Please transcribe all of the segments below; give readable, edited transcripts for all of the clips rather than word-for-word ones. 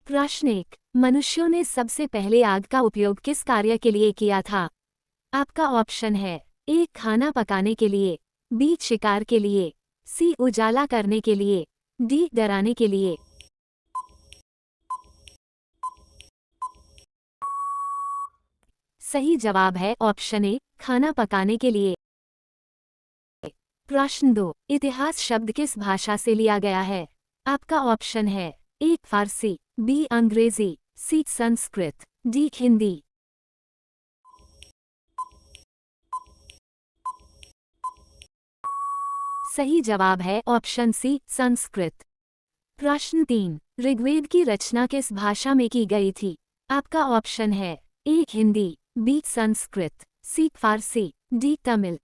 प्रश्न 1। मनुष्यों ने सबसे पहले आग का उपयोग किस कार्य के लिए किया था? आपका ऑप्शन है ए खाना पकाने के लिए, बी शिकार के लिए, सी उजाला करने के लिए, डी डराने के लिए। सही जवाब है ऑप्शन ए खाना पकाने के लिए। प्रश्न 2। इतिहास शब्द किस भाषा से लिया गया है? आपका ऑप्शन है ए फारसी, बी अंग्रेजी, सी संस्कृत, डी हिंदी। सही जवाब है ऑप्शन सी संस्कृत। प्रश्न 3। ऋग्वेद की रचना किस भाषा में की गई थी? आपका ऑप्शन है ए हिंदी, बी संस्कृत, सी फारसी, डी तमिल।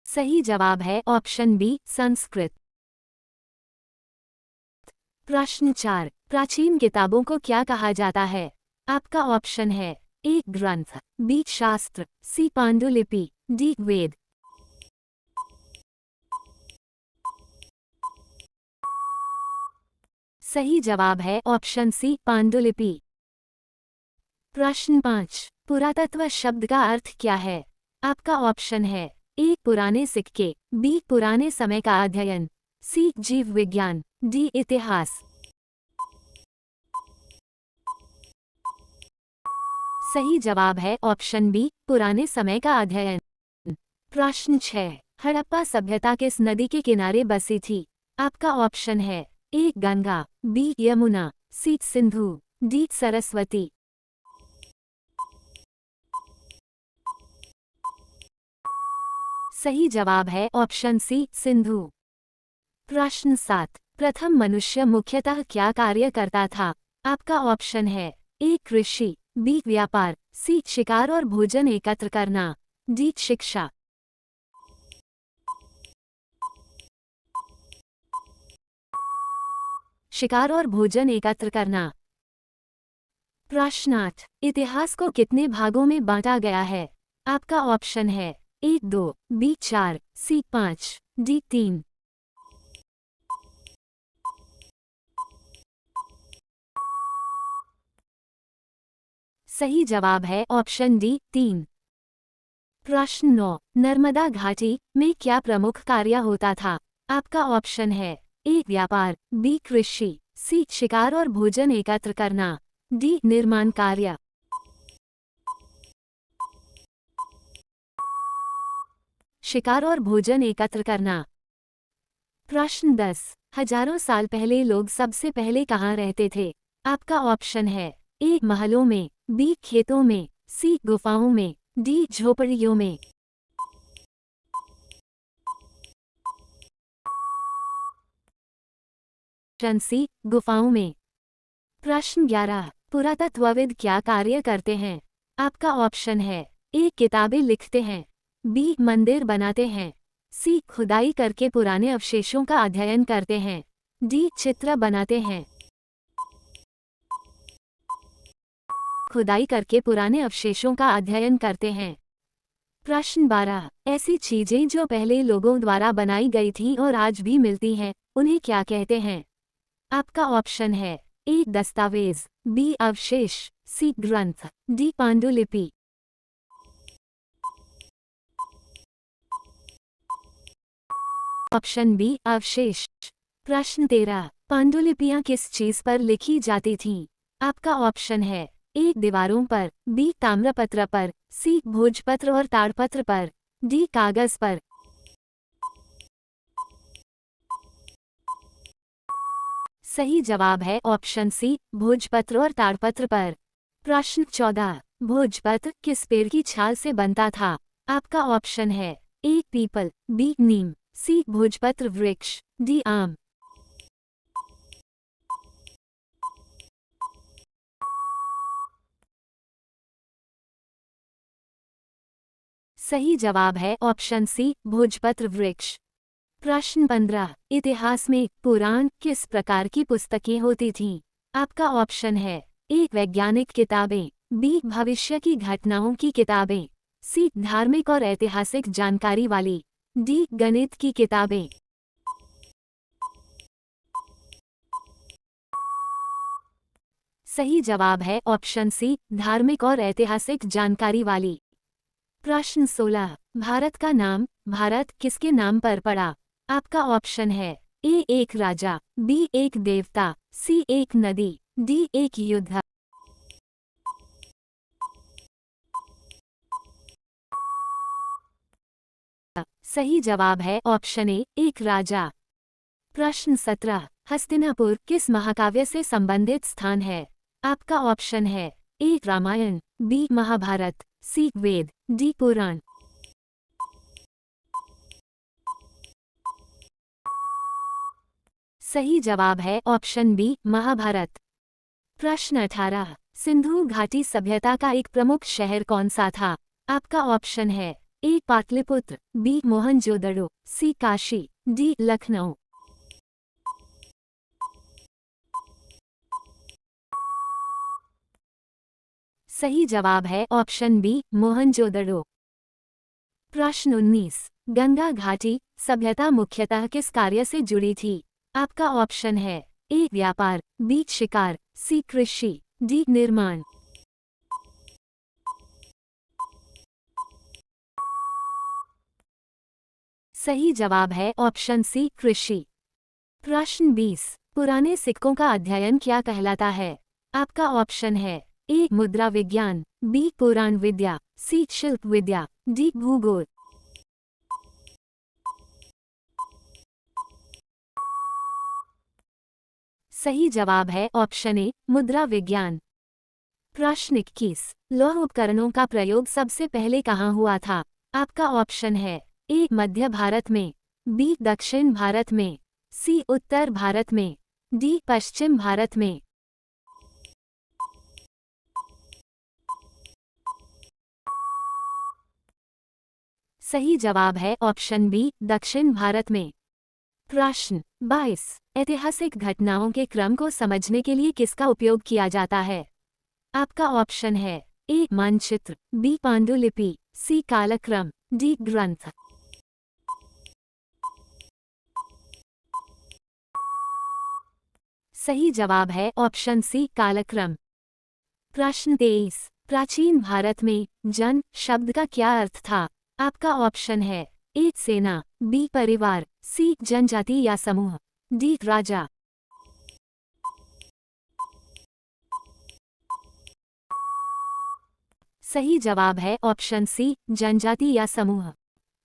सही जवाब है ऑप्शन बी संस्कृत। प्रश्न 4। प्राचीन किताबों को क्या कहा जाता है? आपका ऑप्शन है ए ग्रंथ, बी शास्त्र, सी पांडुलिपि, डी वेद। सही जवाब है ऑप्शन सी पांडुलिपि। प्रश्न 5। पुरातत्व शब्द का अर्थ क्या है? आपका ऑप्शन है ए पुराने सिक्के, बी पुराने समय का अध्ययन, सी जीव विज्ञान, डी इतिहास। सही जवाब है ऑप्शन बी पुराने समय का अध्ययन। प्रश्न 6। हड़प्पा सभ्यता किस नदी के किनारे बसी थी? आपका ऑप्शन है ए गंगा, बी यमुना, सी सिंधु, डी सरस्वती। सही जवाब है ऑप्शन सी सिंधु। प्रश्न 7। प्रथम मनुष्य मुख्यतः क्या कार्य करता था? आपका ऑप्शन है ए कृषि, बी व्यापार, सी शिकार और भोजन एकत्र करना, डी शिक्षा। शिकार और भोजन एकत्र करना। प्रश्न 8। इतिहास को कितने भागों में बांटा गया है? आपका ऑप्शन है ए 2, बी 4, सी 5, डी 3। सही जवाब है ऑप्शन डी 3। प्रश्न 9। नर्मदा घाटी में क्या प्रमुख कार्य होता था? आपका ऑप्शन है ए व्यापार, बी कृषि, सी शिकार और भोजन एकत्र करना, डी निर्माण कार्य। शिकार और भोजन एकत्र करना। प्रश्न 10। हजारों साल पहले लोग सबसे पहले कहाँ रहते थे? आपका ऑप्शन है ए महलों में, बी खेतों में, सी गुफाओं में, डी झोपड़ियों में। ऑप्शन सी गुफाओं में। प्रश्न 11। पुरातत्वविद क्या कार्य करते हैं? आपका ऑप्शन है ए किताबें लिखते हैं, बी मंदिर बनाते हैं, सी खुदाई करके पुराने अवशेषों का अध्ययन करते हैं, डी चित्र बनाते हैं। खुदाई करके पुराने अवशेषों का अध्ययन करते हैं। प्रश्न 12। ऐसी चीजें जो पहले लोगों द्वारा बनाई गई थीं और आज भी मिलती हैं, उन्हें क्या कहते हैं? आपका ऑप्शन है ए दस्तावेज, बी अवशेष, सी ग्रंथ, डी पांडुलिपि। ऑप्शन बी अवशेष। प्रश्न 13। पांडुलिपियां किस चीज पर लिखी जाती थीं? आपका ऑप्शन है ए दीवारों पर, बी ताम्रपत्र पर, सी भोजपत्र और ताड़पत्र पर, डी कागज पर। सही जवाब है ऑप्शन सी भोजपत्र और ताड़पत्र पर। प्रश्न 14। भोजपत्र किस पेड़ की छाल से बनता था? आपका ऑप्शन है ए पीपल, बी नीम, सी भोजपत्र वृक्ष, डी आम। सही जवाब है ऑप्शन सी भोजपत्र वृक्ष। प्रश्न 15। इतिहास में पुराण किस प्रकार की पुस्तकें होती थीं? आपका ऑप्शन है ए वैज्ञानिक किताबें, बी भविष्य की घटनाओं की किताबें, सी धार्मिक और ऐतिहासिक जानकारी वाली, डी गणित की किताबें। सही जवाब है ऑप्शन सी, धार्मिक और ऐतिहासिक जानकारी वाली। प्रश्न 16, भारत का नाम भारत किसके नाम पर पड़ा? आपका ऑप्शन है ए एक राजा, बी एक देवता, सी एक नदी, डी एक युद्ध। सही जवाब है ऑप्शन ए एक राजा। प्रश्न 17, हस्तिनापुर किस महाकाव्य से संबंधित स्थान है? आपका ऑप्शन है ए रामायण, बी महाभारत, सी वेद, डी पुराण। सही जवाब है ऑप्शन बी महाभारत। प्रश्न 18, सिंधु घाटी सभ्यता का एक प्रमुख शहर कौन सा था? आपका ऑप्शन है ए पाटलिपुत्र, बी मोहनजोदड़ो, सी काशी, डी लखनऊ। सही जवाब है ऑप्शन बी मोहनजोदड़ो। प्रश्न 19, गंगा घाटी सभ्यता मुख्यतः किस कार्य से जुड़ी थी? आपका ऑप्शन है ए व्यापार, बी शिकार, सी कृषि, डी निर्माण। सही जवाब है ऑप्शन सी कृषि। प्रश्न 20, पुराने सिक्कों का अध्ययन क्या कहलाता है? आपका ऑप्शन है ए मुद्रा विज्ञान, बी पुराण विद्या, सी शिल्प विद्या, डी भूगोल। सही जवाब है ऑप्शन ए मुद्रा विज्ञान। प्रश्न 21, लौह उपकरणों का प्रयोग सबसे पहले कहाँ हुआ था? आपका ऑप्शन है ए मध्य भारत में, बी दक्षिण भारत में, सी उत्तर भारत में, डी पश्चिम भारत में। सही जवाब है ऑप्शन बी दक्षिण भारत में। प्रश्न 22, ऐतिहासिक घटनाओं के क्रम को समझने के लिए किसका उपयोग किया जाता है? आपका ऑप्शन है ए मानचित्र, बी पांडुलिपि, सी कालक्रम, डी ग्रंथ। सही जवाब है ऑप्शन सी कालक्रम। प्रश्न 23, प्राचीन भारत में जन शब्द का क्या अर्थ था? आपका ऑप्शन है ए सेना, बी परिवार, सी जनजाति या समूह, डी राजा। सही जवाब है ऑप्शन सी जनजाति या समूह।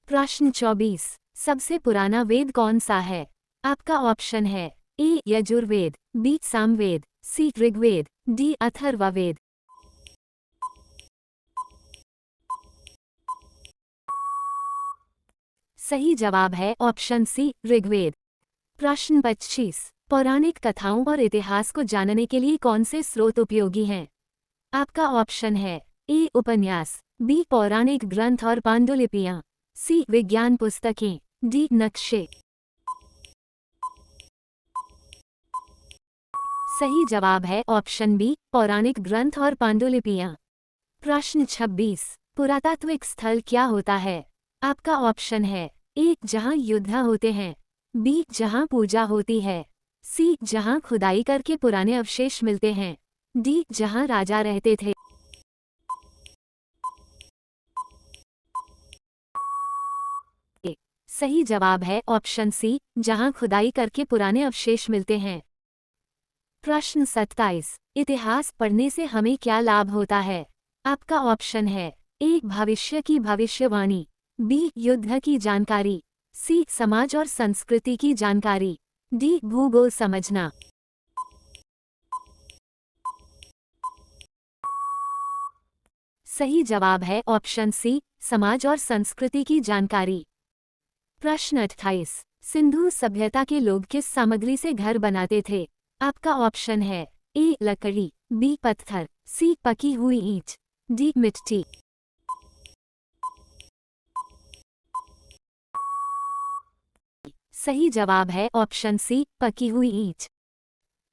प्रश्न 24, सबसे पुराना वेद कौन सा है? आपका ऑप्शन है ए यजुर्वेद, बी सामवेद, सी ऋग्वेद, डी अथर्ववेद। सही जवाब है ऑप्शन सी ऋग्वेद। प्रश्न 25, पौराणिक कथाओं और इतिहास को जानने के लिए कौन से स्रोत उपयोगी हैं? आपका ऑप्शन है ए उपन्यास, बी पौराणिक ग्रंथ और पांडुलिपियां, सी विज्ञान पुस्तकें, डी नक्शे। सही जवाब है ऑप्शन बी पौराणिक ग्रंथ और पांडुलिपियां। प्रश्न 26, पुरातात्विक स्थल क्या होता है? आपका ऑप्शन है ए जहां युद्ध होते हैं, बी जहां पूजा होती है, सी जहां खुदाई करके पुराने अवशेष मिलते हैं, डी जहां राजा रहते थे। सही जवाब है ऑप्शन सी जहां खुदाई करके पुराने अवशेष मिलते हैं। प्रश्न 27, इतिहास पढ़ने से हमें क्या लाभ होता है? आपका ऑप्शन है ए भविष्य की भविष्यवाणी, बी युद्ध की जानकारी, सी समाज और संस्कृति की जानकारी, डी भूगोल समझना। सही जवाब है ऑप्शन सी समाज और संस्कृति की जानकारी। प्रश्न 28, सिंधु सभ्यता के लोग किस सामग्री से घर बनाते थे? आपका ऑप्शन है ए लकड़ी, बी पत्थर, सी पकी हुई ईंट, डी मिट्टी। सही जवाब है ऑप्शन सी पकी हुई ईंट।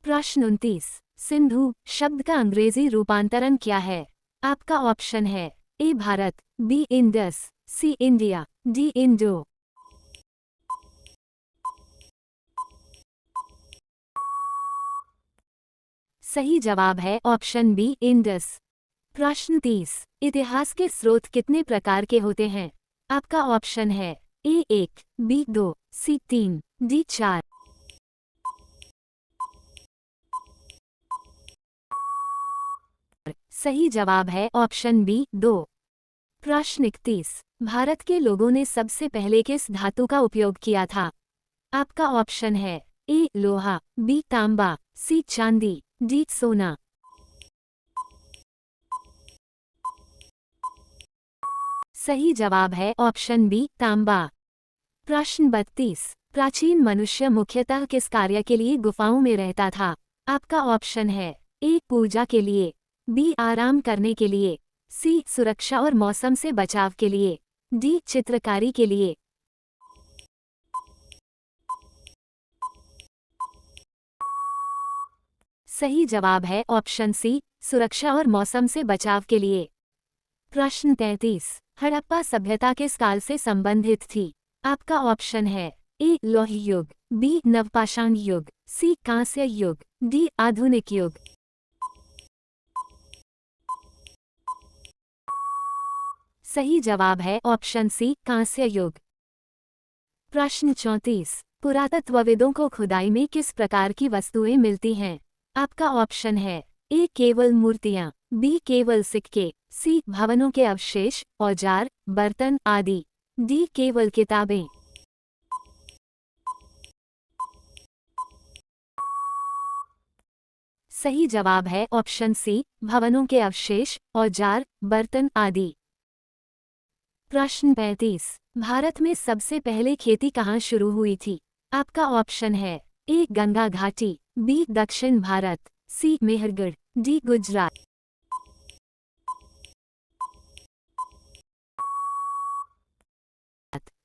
प्रश्न 29, सिंधु शब्द का अंग्रेजी रूपांतरण क्या है? आपका ऑप्शन है ए भारत, बी इंडस, सी इंडिया, डी इंडो। सही जवाब है ऑप्शन बी इंडस। प्रश्न 30। इतिहास के स्रोत कितने प्रकार के होते हैं? आपका ऑप्शन है ए 1, बी 2, सी 3, डी 4। सही जवाब है ऑप्शन बी 2। प्रश्न 31। भारत के लोगों ने सबसे पहले किस धातु का उपयोग किया था? आपका ऑप्शन है ए लोहा, बी तांबा, सी चांदी, डी सोना। सही जवाब है ऑप्शन बी तांबा। प्रश्न 32। प्राचीन मनुष्य मुख्यतः किस कार्य के लिए गुफाओं में रहता था? आपका ऑप्शन है ए पूजा के लिए, बी आराम करने के लिए, सी सुरक्षा और मौसम से बचाव के लिए, डी चित्रकारी के लिए। सही जवाब है ऑप्शन सी सुरक्षा और मौसम से बचाव के लिए। प्रश्न 33। हड़प्पा सभ्यता किस काल से संबंधित थी? आपका ऑप्शन है ए लौह युग, बी नवपाषाण युग, सी कांस्य युग, डी आधुनिक युग। सही जवाब है ऑप्शन सी कांस्य युग। प्रश्न 34। पुरातत्वविदों को खुदाई में किस प्रकार की वस्तुएं मिलती हैं? आपका ऑप्शन है ए केवल मूर्तियां, बी केवल सिक्के, सी भवनों के अवशेष, औजार, बर्तन आदि, डी केवल किताबें। सही जवाब है ऑप्शन सी भवनों के अवशेष, औजार, बर्तन आदि। प्रश्न 35। भारत में सबसे पहले खेती कहाँ शुरू हुई थी? आपका ऑप्शन है ए गंगा घाटी, बी दक्षिण भारत, सी मेहरगढ़, डी गुजरात।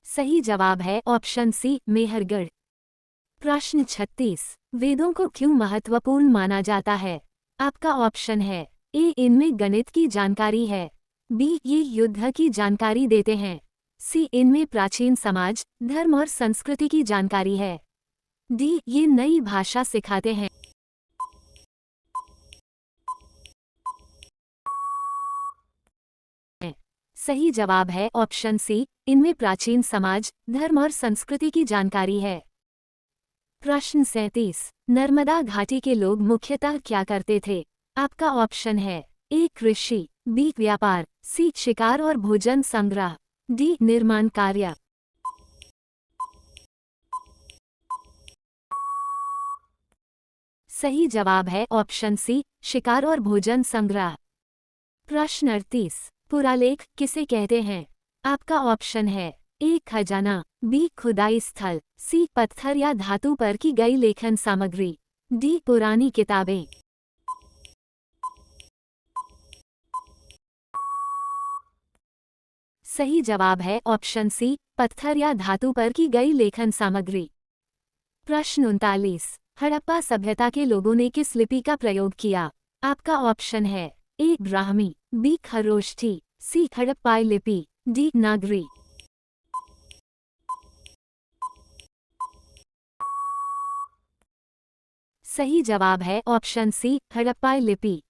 सही जवाब है ऑप्शन सी मेहरगढ़। प्रश्न 36। वेदों को क्यों महत्वपूर्ण माना जाता है? आपका ऑप्शन है ए इनमें गणित की जानकारी है, बी ये युद्ध की जानकारी देते हैं, सी इनमें प्राचीन समाज, धर्म और संस्कृति की जानकारी है, डी ये नई भाषा सिखाते हैं। सही जवाब है ऑप्शन सी इनमें प्राचीन समाज, धर्म और संस्कृति की जानकारी है। प्रश्न 37। नर्मदा घाटी के लोग मुख्यतः क्या करते थे? आपका ऑप्शन है ए कृषि, बी व्यापार, सी शिकार और भोजन संग्रह, डी निर्माण कार्य। सही जवाब है ऑप्शन सी शिकार और भोजन संग्रह। प्रश्न 38। पुरालेख किसे कहते हैं? आपका ऑप्शन है ए खजाना, बी खुदाई स्थल, सी पत्थर या धातु पर की गई लेखन सामग्री, डी पुरानी किताबें। सही जवाब है ऑप्शन सी पत्थर या धातु पर की गई लेखन सामग्री। प्रश्न 39। हड़प्पा सभ्यता के लोगों ने किस लिपि का प्रयोग किया? आपका ऑप्शन है ए ब्राह्मी, बी खरोष्ठी, सी हड़प्पाई लिपि, डी नागरी। सही जवाब है ऑप्शन सी हड़प्पाई लिपि।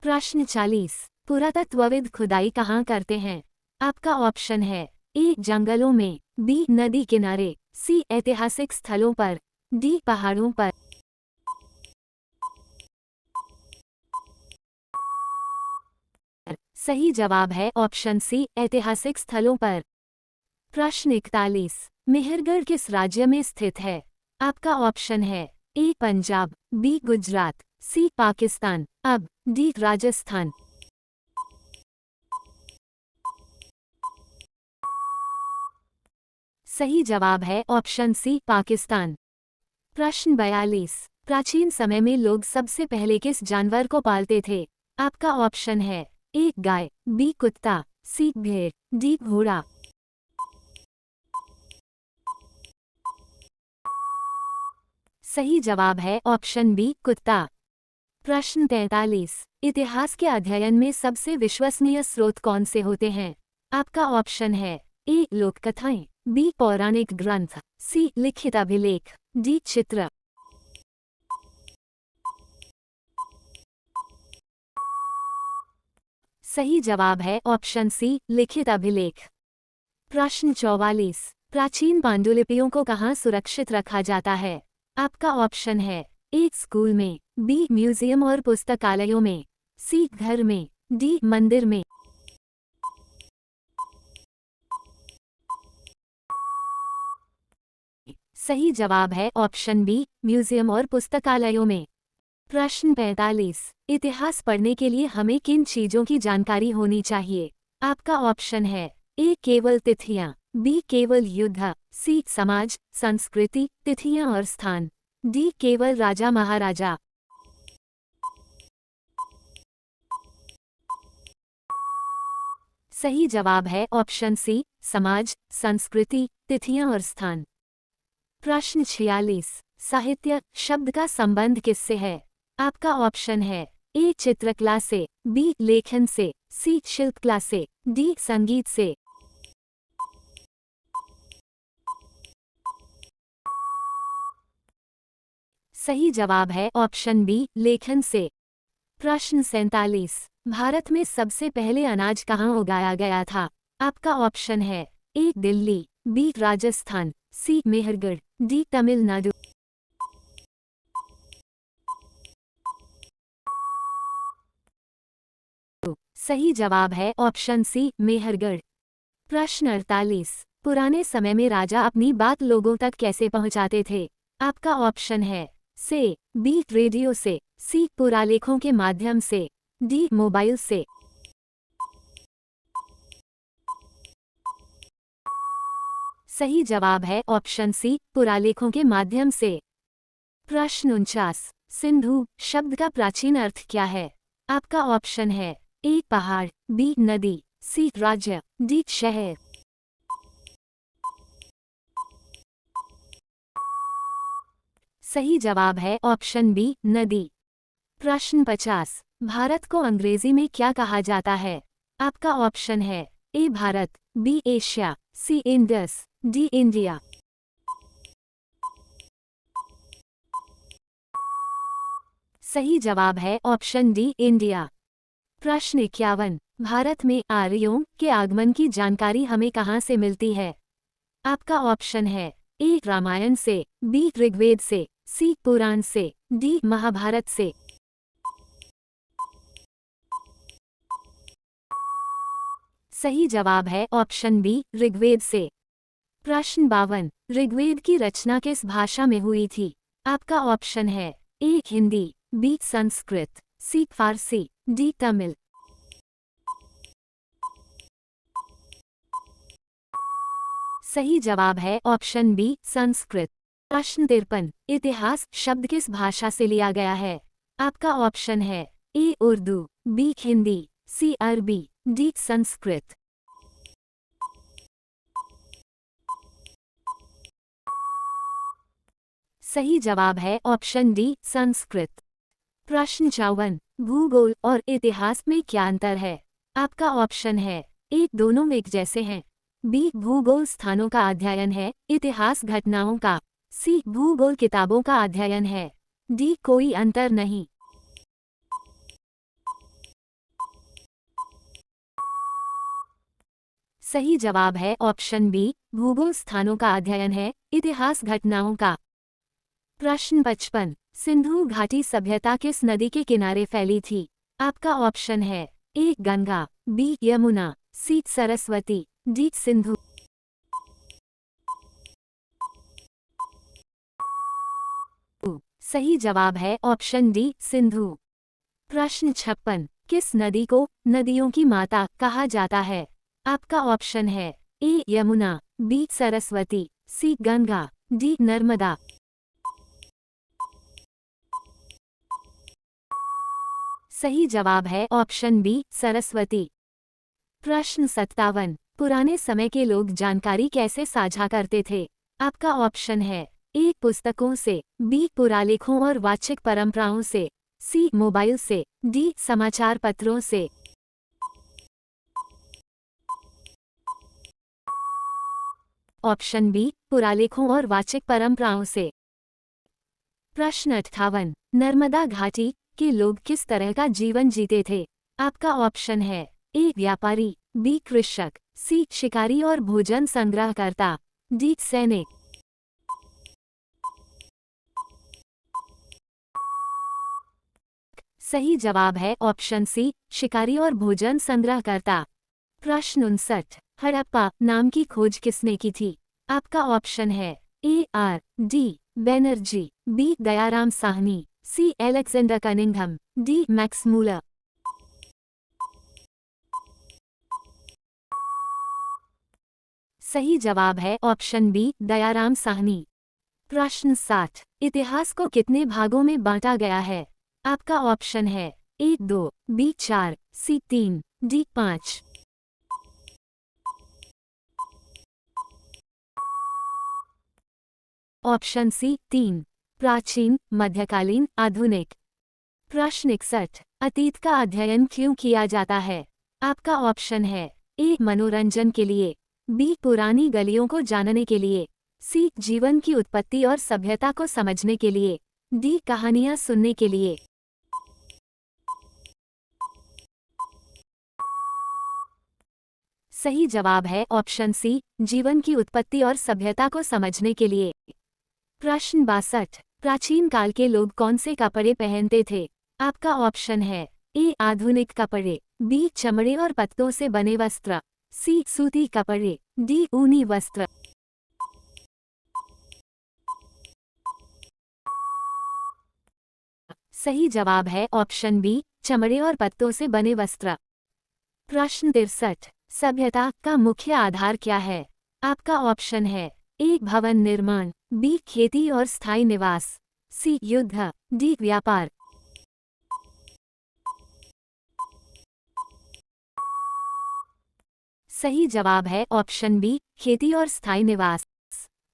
प्रश्न 40। पुरातत्वविद खुदाई कहाँ करते हैं? आपका ऑप्शन है ए जंगलों में, बी नदी किनारे, सी ऐतिहासिक स्थलों पर, डी पहाड़ों पर। सही जवाब है ऑप्शन सी ऐतिहासिक स्थलों पर। प्रश्न 41। मेहरगढ़ किस राज्य में स्थित है? आपका ऑप्शन है ए पंजाब, बी गुजरात, सी पाकिस्तान, अब डी राजस्थान। सही जवाब है ऑप्शन सी पाकिस्तान। प्रश्न 42। प्राचीन समय में लोग सबसे पहले किस जानवर को पालते थे? आपका ऑप्शन है ए गाय, बी कुत्ता, सी भेड़, डी घोड़ा। सही जवाब है ऑप्शन बी कुत्ता। प्रश्न 43। इतिहास के अध्ययन में सबसे विश्वसनीय स्रोत कौन से होते हैं? आपका ऑप्शन है ए लोककथाएं, बी पौराणिक ग्रंथ, सी लिखित अभिलेख, डी चित्र। सही जवाब है ऑप्शन सी, लिखित अभिलेख। प्रश्न 44। प्राचीन पांडुलिपियों को कहाँ सुरक्षित रखा जाता है? आपका ऑप्शन है ए स्कूल में, बी म्यूजियम और पुस्तकालयों में, सी घर में, डी मंदिर में। सही जवाब है ऑप्शन बी, म्यूजियम और पुस्तकालयों में। प्रश्न 45। इतिहास पढ़ने के लिए हमें किन चीजों की जानकारी होनी चाहिए? आपका ऑप्शन है ए केवल तिथियां, बी केवल युद्ध, सी समाज, संस्कृति, तिथियां और स्थान, डी केवल राजा महाराजा। सही जवाब है ऑप्शन सी, समाज, संस्कृति, तिथियां और स्थान। प्रश्न 46। साहित्य शब्द का संबंध किससे है? आपका ऑप्शन है ए चित्रकला से, बी लेखन से, सी शिल्पकला से, डी संगीत से। सही जवाब है ऑप्शन बी, लेखन से। प्रश्न 47। भारत में सबसे पहले अनाज कहाँ उगाया गया था? आपका ऑप्शन है ए दिल्ली, बी राजस्थान, सी मेहरगढ़, डी तमिलनाडु। सही जवाब है ऑप्शन सी, मेहरगढ़। प्रश्न 48। पुराने समय में राजा अपनी बात लोगों तक कैसे पहुंचाते थे? आपका ऑप्शन है से बी रेडियो से, सी पुरालेखों के माध्यम से, डी मोबाइल से। सही जवाब है ऑप्शन सी, पुरालेखों के माध्यम से। प्रश्न 49। सिंधु शब्द का प्राचीन अर्थ क्या है? आपका ऑप्शन है ए पहाड़, बी नदी, सी राज्य, डी शहर। सही जवाब है ऑप्शन बी, नदी। प्रश्न 50। भारत को अंग्रेजी में क्या कहा जाता है? आपका ऑप्शन है ए भारत, बी एशिया, सी इंडस, डी इंडिया। सही जवाब है ऑप्शन डी, इंडिया। प्रश्न 51। भारत में आर्यों के आगमन की जानकारी हमें कहाँ से मिलती है? आपका ऑप्शन है ए रामायण से, बी ऋग्वेद से, सी पुराण से, डी महाभारत से। सही जवाब है ऑप्शन बी, ऋग्वेद से। प्रश्न 52। ऋग्वेद की रचना किस भाषा में हुई थी? आपका ऑप्शन है ए हिंदी, बी संस्कृत, सी फारसी, डी तमिल। सही जवाब है ऑप्शन बी, संस्कृत। प्रश्न 53। इतिहास शब्द किस भाषा से लिया गया है? आपका ऑप्शन है ए उर्दू, बी हिंदी, सी अरबी, डी संस्कृत। सही जवाब है ऑप्शन डी, संस्कृत। प्रश्न 54। भूगोल और इतिहास में क्या अंतर है? आपका ऑप्शन है ए दोनों एक जैसे हैं, बी भूगोल स्थानों का अध्ययन है, इतिहास घटनाओं का, सी भूगोल किताबों का अध्ययन है, डी कोई अंतर नहीं। सही जवाब है ऑप्शन बी, भूगोल स्थानों का अध्ययन है, इतिहास घटनाओं का। प्रश्न 55। सिंधु घाटी सभ्यता किस नदी के किनारे फैली थी? आपका ऑप्शन है ए गंगा, बी यमुना, सी सरस्वती, डी सिंधु। सही जवाब है ऑप्शन डी, सिंधु। प्रश्न 56। किस नदी को नदियों की माता कहा जाता है? आपका ऑप्शन है ए यमुना, बी सरस्वती, सी गंगा, डी नर्मदा। सही जवाब है ऑप्शन बी, सरस्वती। प्रश्न 57। पुराने समय के लोग जानकारी कैसे साझा करते थे? आपका ऑप्शन है ए पुस्तकों से, बी पुरालेखों और वाचिक परंपराओं से, सी मोबाइल से, डी समाचार पत्रों से। ऑप्शन बी, पुरालेखों और वाचिक परंपराओं से। प्रश्न 58। नर्मदा घाटी के लोग किस तरह का जीवन जीते थे? आपका ऑप्शन है ए व्यापारी, बी कृषक, सी शिकारी और भोजन संग्रहकर्ता, डी सैनिक। सही जवाब है ऑप्शन सी, शिकारी और भोजन संग्रहकर्ता। प्रश्न 59, हड़प्पा नाम की खोज किसने की थी? आपका ऑप्शन है A R D Banerjee, B Dayaram Sahni, C Alexander Cunningham, D Max Muller. सही जवाब है ऑप्शन बी, दयाराम साहनी। प्रश्न 60, इतिहास को कितने भागों में बांटा गया है? आपका ऑप्शन है ए 2, बी 4, सी 3, डी 5। ऑप्शन सी 3, प्राचीन, मध्यकालीन, आधुनिक। प्रश्न 61, अतीत का अध्ययन क्यों किया जाता है? आपका ऑप्शन है ए मनोरंजन के लिए, बी पुरानी गलियों को जानने के लिए, सी जीवन की उत्पत्ति और सभ्यता को समझने के लिए, डी कहानियां सुनने के लिए। सही जवाब है ऑप्शन सी, जीवन की उत्पत्ति और सभ्यता को समझने के लिए। प्रश्न 62, प्राचीन काल के लोग कौन से कपड़े पहनते थे? आपका ऑप्शन है ए आधुनिक कपड़े, बी चमड़े और पत्तों से बने वस्त्र, सी सूती कपड़े, डी ऊनी वस्त्र। सही जवाब है ऑप्शन बी, चमड़े और पत्तों से बने वस्त्र। प्रश्न 63, सभ्यता का मुख्य आधार क्या है? आपका ऑप्शन है ए भवन निर्माण, बी खेती और स्थायी निवास, सी युद्ध, डी व्यापार। सही जवाब है ऑप्शन बी, खेती और स्थायी निवास।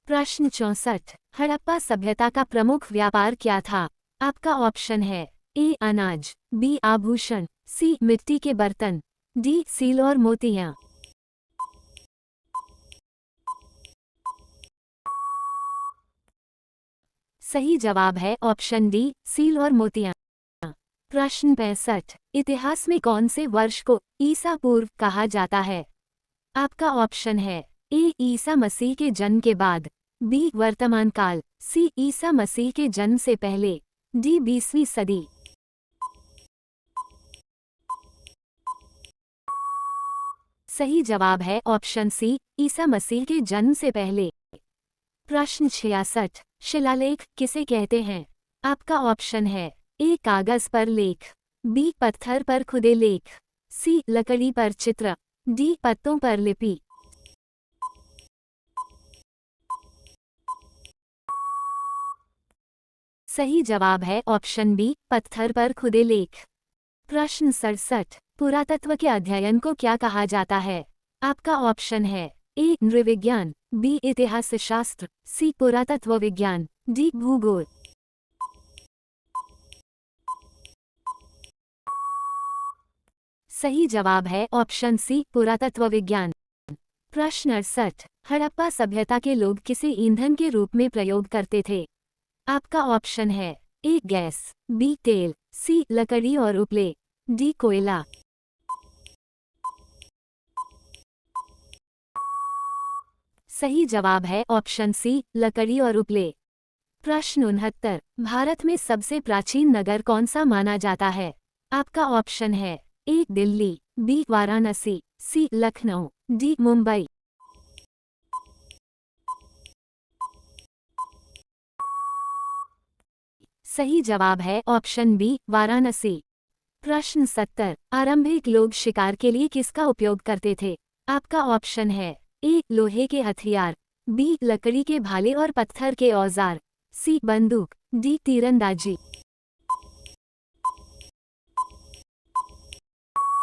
प्रश्न 64, हड़प्पा सभ्यता का प्रमुख व्यापार क्या था? आपका ऑप्शन है ए अनाज, बी आभूषण, सी मिट्टी के बर्तन, डी सील और मोतियां। सही जवाब है ऑप्शन डी, सील और मोतियां। प्रश्न 65, इतिहास में कौन से वर्ष को ईसा पूर्व कहा जाता है? आपका ऑप्शन है ए ईसा मसीह के जन्म के बाद, बी वर्तमान काल, सी ईसा मसीह के जन्म से पहले, डी 20वीं सदी। सही जवाब है ऑप्शन सी, ईसा मसीह के जन्म से पहले। प्रश्न 66, शिलालेख किसे कहते हैं? आपका ऑप्शन है ए कागज पर लेख, बी पत्थर पर खुदे लेख, सी लकड़ी पर चित्र, डी पत्तों पर लिपि। सही जवाब है ऑप्शन बी, पत्थर पर खुदे लेख। प्रश्न 67, पुरातत्व के अध्ययन को क्या कहा जाता है? आपका ऑप्शन है ए नृविज्ञान, बी इतिहास शास्त्र, सी पुरातत्व विज्ञान, डी भूगोल। सही जवाब है ऑप्शन सी, पुरातत्व विज्ञान। प्रश्न 68, हड़प्पा सभ्यता के लोग किसे ईंधन के रूप में प्रयोग करते थे? आपका ऑप्शन है ए गैस, बी तेल, सी लकड़ी और उपले, डी कोयला। सही जवाब है ऑप्शन सी, लकड़ी और उपले। प्रश्न 69, भारत में सबसे प्राचीन नगर कौन सा माना जाता है? आपका ऑप्शन है ए दिल्ली, बी वाराणसी, सी लखनऊ, डी मुंबई। सही जवाब है ऑप्शन बी, वाराणसी। प्रश्न 70, आरंभिक लोग शिकार के लिए किसका उपयोग करते थे? आपका ऑप्शन है ए लोहे के हथियार, बी लकड़ी के भाले और पत्थर के औजार, सी बंदूक, डी तीरंदाजी।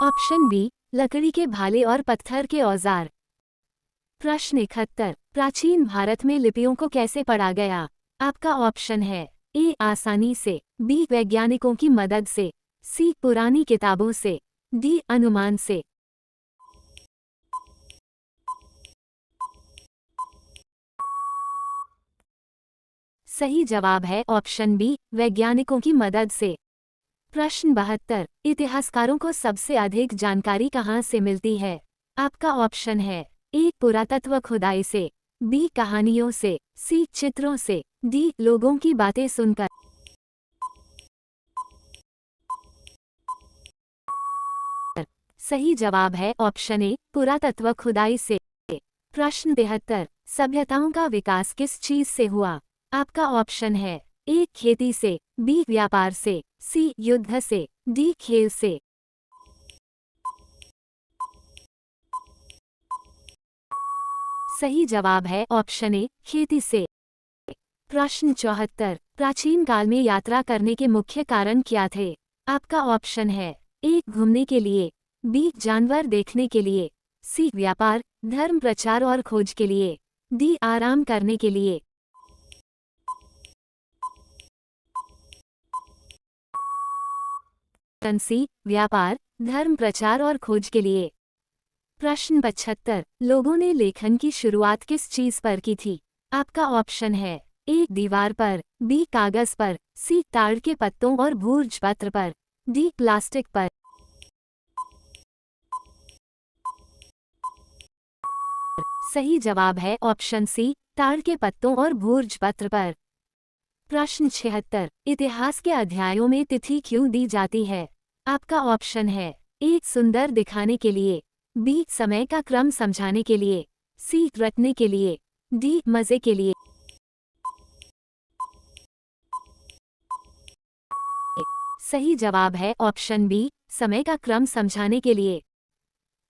ऑप्शन बी, लकड़ी के भाले और पत्थर के औजार। प्रश्न 71, प्राचीन भारत में लिपियों को कैसे पढ़ा गया? आपका ऑप्शन है ए आसानी से, बी वैज्ञानिकों की मदद से, सी पुरानी किताबों से, डी अनुमान से। सही जवाब है ऑप्शन बी, वैज्ञानिकों की मदद से। प्रश्न 72, इतिहासकारों को सबसे अधिक जानकारी कहाँ से मिलती है? आपका ऑप्शन है ए पुरातत्व खुदाई से, बी कहानियों से, सी चित्रों से, डी लोगों की बातें सुनकर। सही जवाब है ऑप्शन ए पुरातत्व खुदाई से। प्रश्न 73, सभ्यताओं का विकास किस चीज से हुआ? आपका ऑप्शन है ए खेती से, बी व्यापार से, सी युद्ध से, डी खेल से। सही जवाब है ऑप्शन ए खेती से। प्रश्न 74, प्राचीन काल में यात्रा करने के मुख्य कारण क्या थे? आपका ऑप्शन है ए घूमने के लिए, बी जानवर देखने के लिए, सी व्यापार, धर्म प्रचार और खोज के लिए, डी आराम करने के लिए। सी व्यापार, धर्म प्रचार और खोज के लिए। प्रश्न 75, लोगों ने लेखन की शुरुआत किस चीज पर की थी? आपका ऑप्शन है ए दीवार पर, बी कागज पर, सी ताड़ के पत्तों और भूर्ज पत्र पर, डी प्लास्टिक पर। सही जवाब है ऑप्शन सी ताड़ के पत्तों और भूर्ज पत्र पर। प्रश्न 76, इतिहास के अध्यायों में तिथि क्यों दी जाती है? आपका ऑप्शन है ए सुंदर दिखाने के लिए, बी समय का क्रम समझाने के लिए, सी रटने के लिए, डी मजे के लिए। सही जवाब है ऑप्शन बी समय का क्रम समझाने के लिए।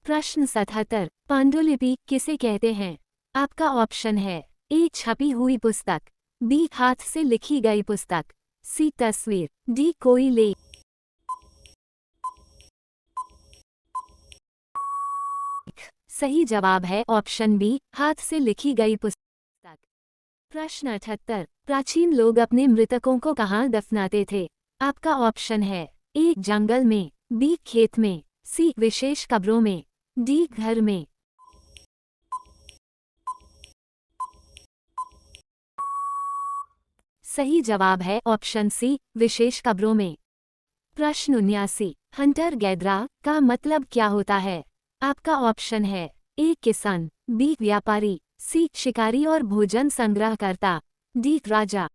प्रश्न 77, पांडुलिपि किसे कहते हैं? आपका ऑप्शन है ए छपी हुई पुस्तक, बी हाथ से लिखी गई पुस्तक, सी तस्वीर, डी कोई लेख। सही जवाब है ऑप्शन बी हाथ से लिखी गई पुस्तक। प्रश्न 78, प्राचीन लोग अपने मृतकों को कहाँ दफनाते थे? आपका ऑप्शन है ए जंगल में, बी खेत में, सी विशेष कब्रों में, डी घर में। सही जवाब है ऑप्शन सी विशेष कब्रों में। प्रश्न 79, हंटर गैदरा का मतलब क्या होता है? आपका ऑप्शन है ए किसान, बी व्यापारी, सी शिकारी और भोजन संग्रहकर्ता, डी राजा।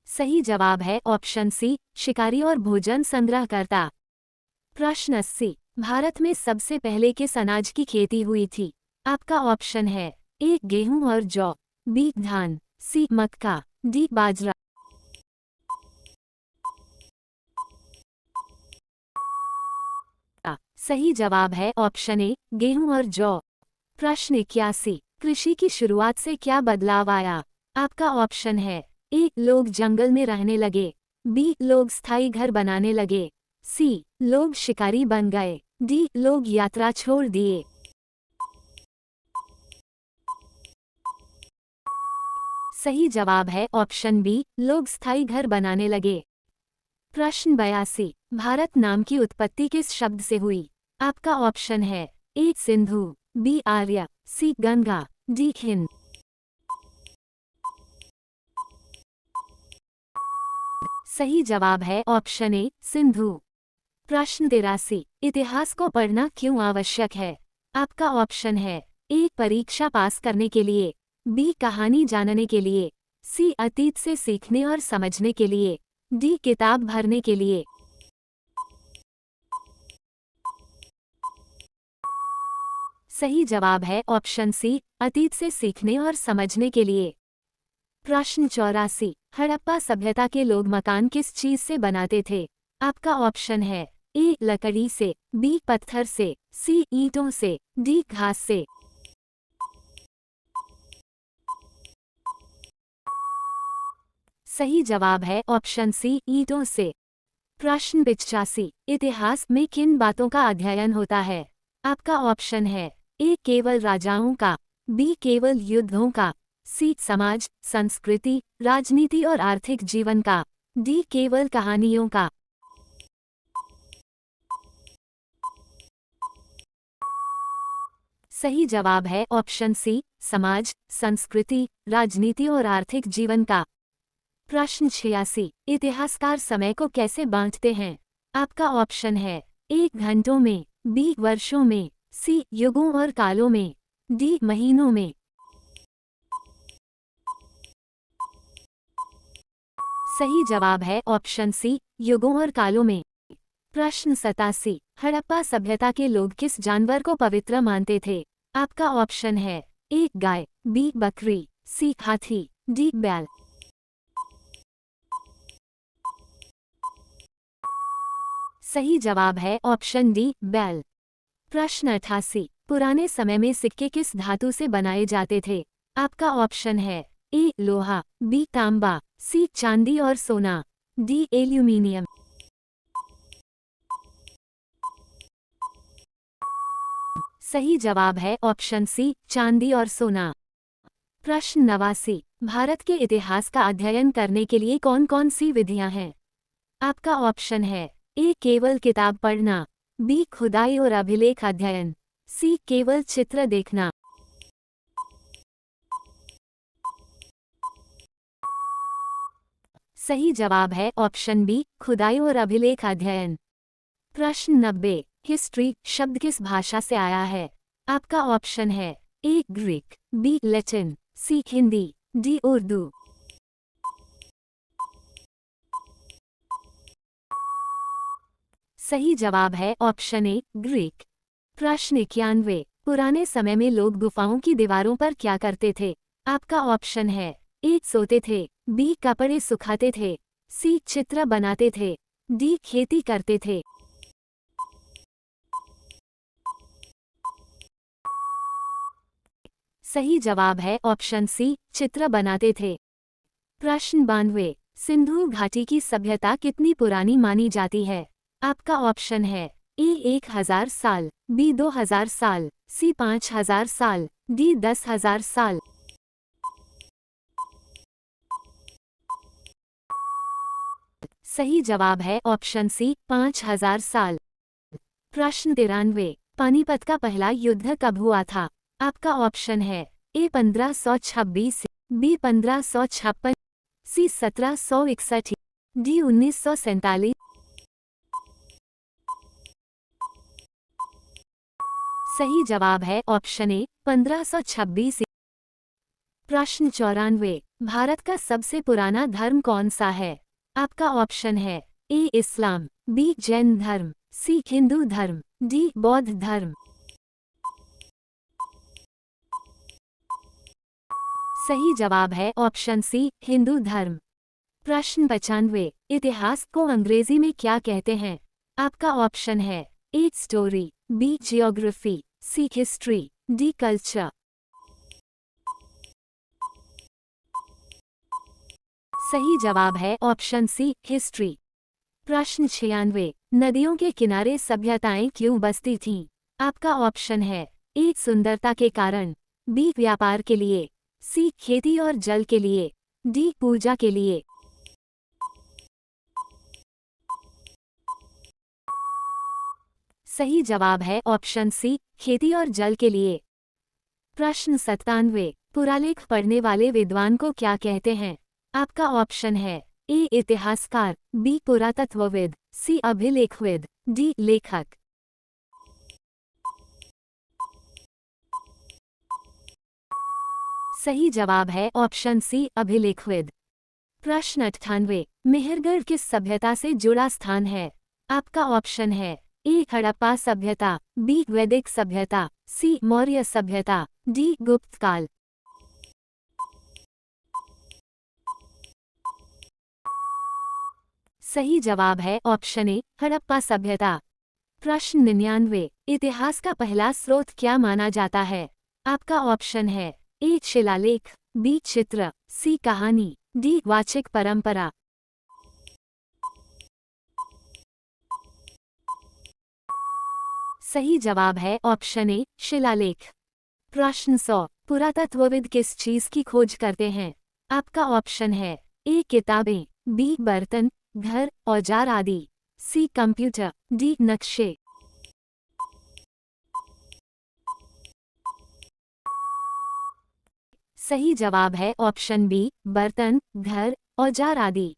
सही जवाब है ऑप्शन सी शिकारी और भोजन संग्रहकर्ता। प्रश्न 80, भारत में सबसे पहले किस अनाज की खेती हुई थी? आपका ऑप्शन है ए गेहूं और जौ, बी धान, सी मक्का, डी बाजरा। सही जवाब है ऑप्शन ए गेहूं और जौ। प्रश्न 81, कृषि की शुरुआत से क्या बदलाव आया? आपका ऑप्शन है ए लोग जंगल में रहने लगे, बी लोग स्थायी घर बनाने लगे, सी लोग शिकारी बन गए, डी लोग यात्रा छोड़ दिए। सही जवाब है ऑप्शन बी लोग स्थायी घर बनाने लगे। प्रश्न 82, भारत नाम की उत्पत्ति किस शब्द से हुई? आपका ऑप्शन है ए सिंधु, बी आर्य, सी गंगा, डी हिंद। सही जवाब है ऑप्शन ए सिंधु। प्रश्न 83, इतिहास को पढ़ना क्यों आवश्यक है? आपका ऑप्शन है ए परीक्षा पास करने के लिए, बी कहानी जानने के लिए, सी अतीत से सीखने और समझने के लिए, डी किताब भरने के लिए। सही जवाब है ऑप्शन सी अतीत से सीखने और समझने के लिए। प्रश्न 84, हड़प्पा सभ्यता के लोग मकान किस चीज से बनाते थे? आपका ऑप्शन है ए लकड़ी से, बी पत्थर से, सी ईंटों से, डी घास से। सही जवाब है ऑप्शन सी ईंटों से। प्रश्न 85, इतिहास में किन बातों का अध्ययन होता है? आपका ऑप्शन है ए केवल राजाओं का, बी केवल युद्धों का, सी समाज, संस्कृति, राजनीति और आर्थिक जीवन का, डी केवल कहानियों का। सही जवाब है ऑप्शन सी समाज, संस्कृति, राजनीति और आर्थिक जीवन का। प्रश्न 86, इतिहासकार समय को कैसे बांटते हैं? आपका ऑप्शन है ए घंटों में, बी वर्षों में, सी युगों और कालों में, डी महीनों में। सही जवाब है ऑप्शन सी युगों और कालों में। प्रश्न 87, हड़प्पा सभ्यता के लोग किस जानवर को पवित्र मानते थे? आपका ऑप्शन है ए गाय, बी बकरी, सी हाथी, डी बैल। सही जवाब है ऑप्शन डी बैल। प्रश्न 88, पुराने समय में सिक्के किस धातु से बनाए जाते थे? आपका ऑप्शन है ए लोहा, बी तांबा, सी चांदी और सोना, डी एल्यूमीनियम। सही जवाब है ऑप्शन सी चांदी और सोना। प्रश्न 89, भारत के इतिहास का अध्ययन करने के लिए कौन कौन सी विधियां हैं? आपका ऑप्शन है ए केवल किताब पढ़ना, बी खुदाई और अभिलेख अध्ययन, सी केवल चित्र देखना। सही जवाब है ऑप्शन बी खुदाई और अभिलेख अध्ययन। प्रश्न 90, हिस्ट्री शब्द किस भाषा से आया है? आपका ऑप्शन है ए ग्रीक, बी लैटिन, सी हिंदी, डी उर्दू। सही जवाब है ऑप्शन ए ग्रीक। प्रश्न 91, पुराने समय में लोग गुफाओं की दीवारों पर क्या करते थे? आपका ऑप्शन है ए सोते थे, बी कपड़े सुखाते थे, सी चित्र बनाते थे, डी खेती करते थे। सही जवाब है ऑप्शन सी चित्र बनाते थे। प्रश्न 92, सिंधु घाटी की सभ्यता कितनी पुरानी मानी जाती है? आपका ऑप्शन है ए 1000 साल, बी 2000 साल, सी 5000 साल, डी 10,000 साल। सही जवाब है ऑप्शन सी 5000 साल। प्रश्न 93, पानीपत का पहला युद्ध कब हुआ था? आपका ऑप्शन है ए 1526, बी 1556, सी 1761, डी 1947। सही जवाब है ऑप्शन ए 1526। प्रश्न 94, भारत का सबसे पुराना धर्म कौन सा है? आपका ऑप्शन है ए इस्लाम, बी जैन धर्म, सी हिंदू धर्म, डी बौद्ध धर्म। सही जवाब है ऑप्शन सी हिंदू धर्म। प्रश्न 95, इतिहास को अंग्रेजी में क्या कहते हैं? आपका ऑप्शन है A story, B geography, C history, D culture. सही जवाब है ऑप्शन सी हिस्ट्री। प्रश्न 96, नदियों के किनारे सभ्यताएं क्यों बसती थीं? आपका ऑप्शन है ए सुंदरता के कारण, बी व्यापार के लिए, सी खेती और जल के लिए, डी पूजा के लिए। सही जवाब है ऑप्शन सी खेती और जल के लिए। प्रश्न 97, पुरालेख पढ़ने वाले विद्वान को क्या कहते हैं? आपका ऑप्शन है ए इतिहासकार, बी पुरातत्वविद, सी अभिलेखविद, डी लेखक। सही जवाब है ऑप्शन सी अभिलेखविद। प्रश्न 98, मेहरगढ़ किस सभ्यता से जुड़ा स्थान है? आपका ऑप्शन है ए हड़प्पा सभ्यता, बी वैदिक सभ्यता, सी मौर्य सभ्यता, डी गुप्त काल। सही जवाब है ऑप्शन ए हड़प्पा सभ्यता। प्रश्न 99, इतिहास का पहला स्रोत क्या माना जाता है? आपका ऑप्शन है ए शिलालेख, बी चित्र, सी कहानी, डी वाचिक परंपरा। सही जवाब है ऑप्शन ए शिलालेख। प्रश्न 100, पुरातत्वविद किस चीज की खोज करते हैं? आपका ऑप्शन है ए किताबें, बी बर्तन, घर, औजार आदि, सी कंप्यूटर, डी नक्शे। सही जवाब है ऑप्शन बी, बर्तन, घर, औजार आदि।